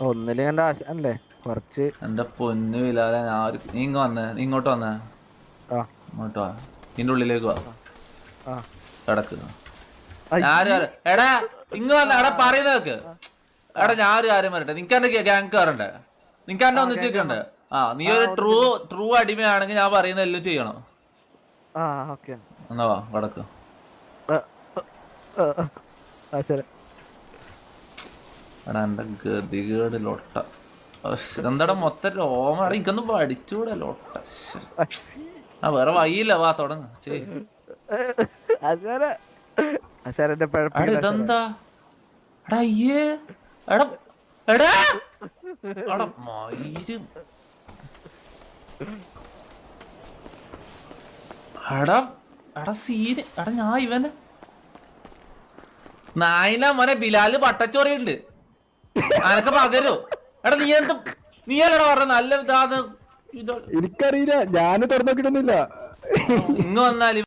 ഒന്നില് കണ്ട ആശ അല്ലേ കുറച്ച്. എന്റെ പൊന്നു ഇല്ലാതെ ഞാൻ നീ ഇങ്ങ വന്നേ, നീ ഇങ്ങോട്ട് വന്നേ, ആ ഇങ്ങോട്ട് വാ, ഇതിന്റെ ഉള്ളിലേക്ക് വാ, ആ കിടക്കുക. അയ്യേ. എടാ ഇങ്ങ് വന്ന എടാ പറയുന്നവർക്ക് എടാ ഞാനൊരു കാര്യം പറയട്ടെ, നിനക്ക് എന്റെ ഗ്യാങ് കയറണ്ടേ, നിനക്ക് എന്നെ ഒന്നിച്ച് നിൽക്കണ്ടേ? നീ ഒരു ട്രൂ അടിമയാണെങ്കിൽ ഞാൻ പറയുന്ന എല്ലാം ചെയ്യണം. ആ ഓക്കെ എന്നാ വാ കിടക്ക്. എടാ എന്റെ ഗതികേട് ലൊട്ട. എന്താടാ മൊത്തം രോമടാ, എനിക്കൊന്നും പഠിച്ചൂടെ ലൊട്ട. വേറെ വയ്യില്ല, വാ തുടങ്ങ. ഇതെന്താ എടാ അയ്യേ, എടാ എടാ എടാ മയിലും എടാ എടാ സീന് എടാ ഞാൻ ഇവന് നായിന മോനെ ബിലാല് പട്ടച്ചോറിയുണ്ട് അനക്ക് പകരോ? എടാ നീ അല്ലടാ പറഞ്ഞ നല്ല ഇതാന്ന്. എനിക്കറിയില്ല, ഞാന് തുറന്നു നോക്കിട്ടൊന്നുമില്ല. ഇങ്ങ് വന്നാല്